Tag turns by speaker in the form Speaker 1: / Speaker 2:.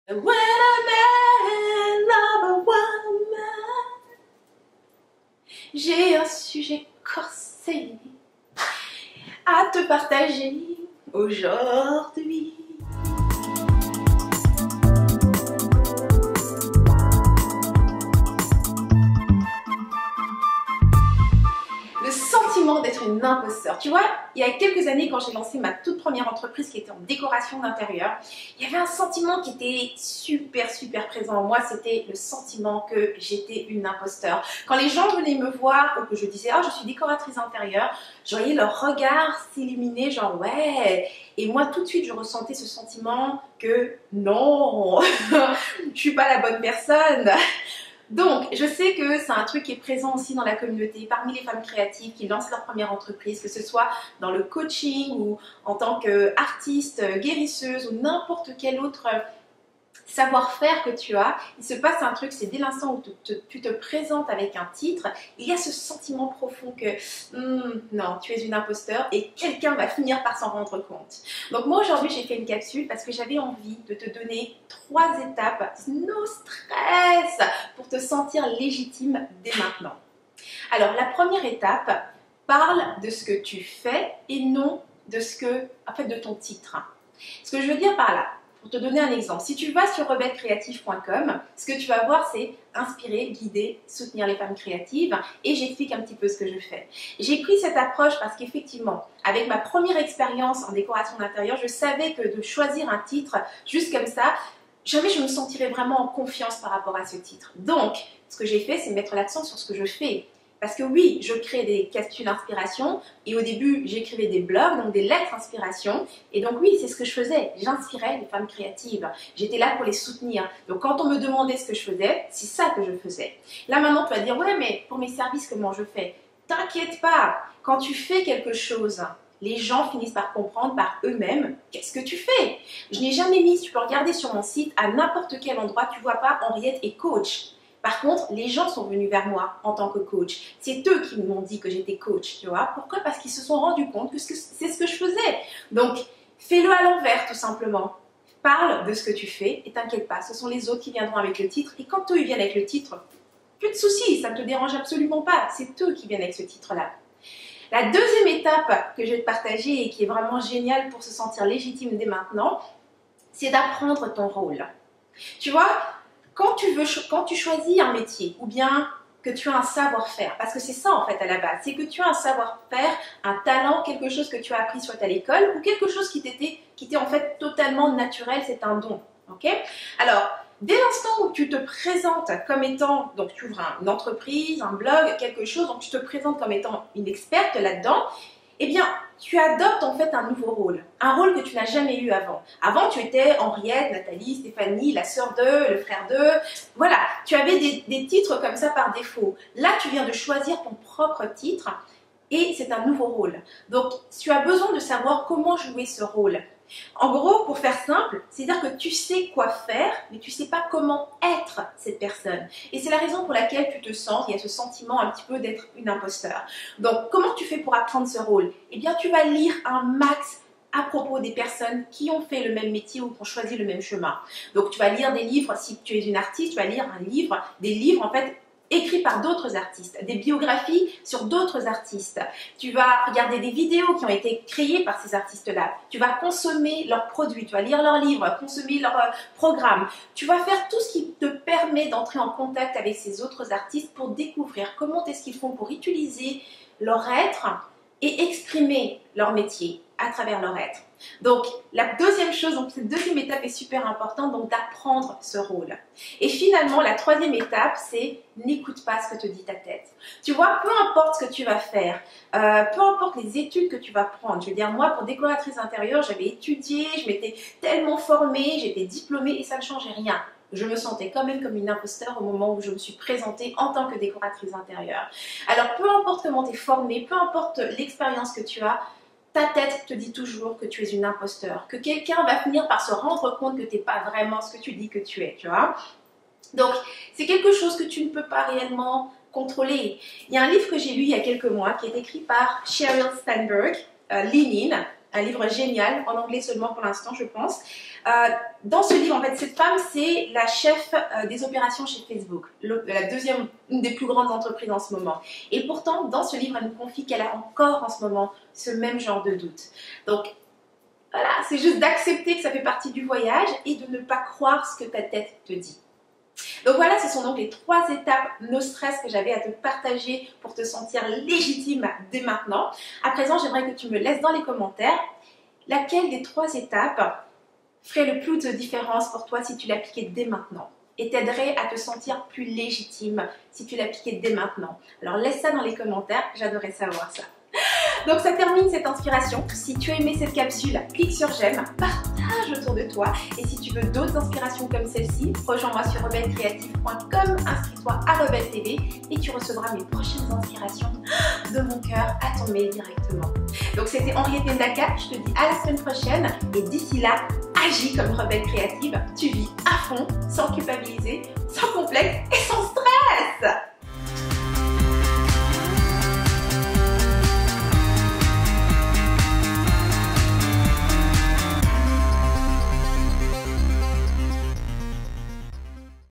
Speaker 1: When a man love a woman, j'ai un sujet corsé à te partager aujourd'hui. Le sentiment d'être une imposteur. Tu vois, il y a quelques années, quand j'ai lancé ma toute première entreprise qui était en décoration d'intérieur, il y avait un sentiment qui était super présent en moi. C'était le sentiment que j'étais une imposteur. Quand les gens venaient me voir ou que je disais « Ah, je suis décoratrice intérieure », je voyais leur regard s'illuminer, genre « Ouais ». Et moi, tout de suite, je ressentais ce sentiment que non, je suis pas la bonne personne. Donc, je sais que c'est un truc qui est présent aussi dans la communauté, parmi les femmes créatives qui lancent leur première entreprise, que ce soit dans le coaching ou en tant qu'artiste, guérisseuse ou n'importe quel autre savoir-faire que tu as. Il se passe un truc, c'est dès l'instant où tu te présentes avec un titre, il y a ce sentiment profond que non, tu es une imposteur et quelqu'un va finir par s'en rendre compte. Donc moi aujourd'hui j'ai fait une capsule parce que j'avais envie de te donner 3 étapes no stress pour te sentir légitime dès maintenant. Alors la première étape parle de ce que tu fais et non de de ton titre. Ce que je veux dire par là, pour te donner un exemple, si tu vas sur rebellecreative.com, ce que tu vas voir, c'est inspirer, guider, soutenir les femmes créatives et j'explique un petit peu ce que je fais. J'ai pris cette approche parce qu'effectivement, avec ma première expérience en décoration d'intérieur, je savais que de choisir un titre juste comme ça, jamais je me sentirais vraiment en confiance par rapport à ce titre. Donc, ce que j'ai fait, c'est mettre l'accent sur ce que je fais. Parce que oui, je crée des capsules inspiration et au début, j'écrivais des blogs, donc des lettres inspiration. Et donc oui, c'est ce que je faisais. J'inspirais les femmes créatives. J'étais là pour les soutenir. Donc quand on me demandait ce que je faisais, c'est ça que je faisais. Là maintenant, tu vas dire, ouais, mais pour mes services, comment je fais? T'inquiète pas, quand tu fais quelque chose, les gens finissent par comprendre par eux-mêmes qu'est-ce que tu fais. Je n'ai jamais mis, tu peux regarder sur mon site, à n'importe quel endroit, tu vois pas Henriette est coach. Par contre, les gens sont venus vers moi en tant que coach. C'est eux qui m'ont dit que j'étais coach, tu vois. Pourquoi? Parce qu'ils se sont rendus compte que c'est ce que je faisais. Donc, fais-le à l'envers, tout simplement. Parle de ce que tu fais et t'inquiète pas, ce sont les autres qui viendront avec le titre. Et quand eux, ils viennent avec le titre, plus de soucis, ça ne te dérange absolument pas. C'est eux qui viennent avec ce titre-là. La deuxième étape que je vais te partager et qui est vraiment géniale pour se sentir légitime dès maintenant, c'est d'apprendre ton rôle. Tu vois, quand tu choisis un métier ou bien que tu as un savoir-faire, parce que c'est ça en fait à la base, c'est que tu as un savoir-faire, un talent, quelque chose que tu as appris soit à l'école ou quelque chose qui t'est en fait totalement naturel, c'est un don. Ok? Alors, dès l'instant où tu te présentes comme étant, donc tu ouvres une entreprise, un blog, quelque chose, donc tu te présentes comme étant une experte là-dedans, eh bien, tu adoptes en fait un nouveau rôle, un rôle que tu n'as jamais eu avant. Avant, tu étais Henriette, Nathalie, Stéphanie, la sœur d'eux, le frère d'eux. Voilà, tu avais des titres comme ça par défaut. Là, tu viens de choisir ton propre titre et c'est un nouveau rôle. Donc, tu as besoin de savoir comment jouer ce rôle. En gros, pour faire simple, c'est-à-dire que tu sais quoi faire, mais tu ne sais pas comment être cette personne. Et c'est la raison pour laquelle tu te sens, il y a ce sentiment un petit peu d'être une imposteur. Donc, comment tu fais pour apprendre ce rôle? Eh bien, tu vas lire un max à propos des personnes qui ont fait le même métier ou qui ont choisi le même chemin. Donc, tu vas lire des livres, si tu es une artiste, tu vas lire des livres en fait, écrits par d'autres artistes, des biographies sur d'autres artistes. Tu vas regarder des vidéos qui ont été créées par ces artistes-là. Tu vas consommer leurs produits, tu vas lire leurs livres, consommer leurs programmes. Tu vas faire tout ce qui te permet d'entrer en contact avec ces autres artistes pour découvrir comment est-ce qu'ils font pour utiliser leur être et exprimer leur métier à travers leur être. Donc, la deuxième chose, donc cette deuxième étape est super importante, donc d'apprendre ce rôle. Et finalement, la troisième étape, c'est n'écoute pas ce que te dit ta tête. Tu vois, peu importe ce que tu vas faire, peu importe les études que tu vas prendre. Je veux dire, moi, pour décoratrice intérieure, j'avais étudié, je m'étais tellement formée, j'étais diplômée et ça ne changeait rien. Je me sentais quand même comme une imposteur au moment où je me suis présentée en tant que décoratrice intérieure. Alors, peu importe comment tu es formée, peu importe l'expérience que tu as, ta tête te dit toujours que tu es une imposteur, que quelqu'un va finir par se rendre compte que tu n'es pas vraiment ce que tu dis que tu es, tu vois. Donc, c'est quelque chose que tu ne peux pas réellement contrôler. Il y a un livre que j'ai lu il y a quelques mois qui est écrit par Sheryl Sandberg, Lean In, un livre génial, en anglais seulement pour l'instant, je pense. dans ce livre, en fait, cette femme, c'est la chef des opérations chez Facebook, une des plus grandes entreprises en ce moment. Et pourtant, dans ce livre, elle nous confie qu'elle a encore en ce moment ce même genre de doute. Donc, voilà, c'est juste d'accepter que ça fait partie du voyage et de ne pas croire ce que ta tête te dit. Donc voilà, ce sont donc les 3 étapes no stress que j'avais à te partager pour te sentir légitime dès maintenant. À présent, j'aimerais que tu me laisses dans les commentaires laquelle des 3 étapes ferait le plus de différence pour toi si tu l'appliquais dès maintenant et t'aiderait à te sentir plus légitime si tu l'appliquais dès maintenant. Alors laisse ça dans les commentaires, j'adorerais savoir ça. Donc ça termine cette inspiration. Si tu as aimé cette capsule, clique sur j'aime, partage autour de toi. Et si tu veux d'autres inspirations comme celle-ci, rejoins-moi sur rebellecreative.com, inscris-toi à Rebelle TV et tu recevras mes prochaines inspirations de mon cœur à ton mail directement. Donc c'était Henriette Ndaka, je te dis à la semaine prochaine et d'ici là, agis comme rebelle créative, tu vis à fond, sans culpabiliser, sans complexe et sans stress.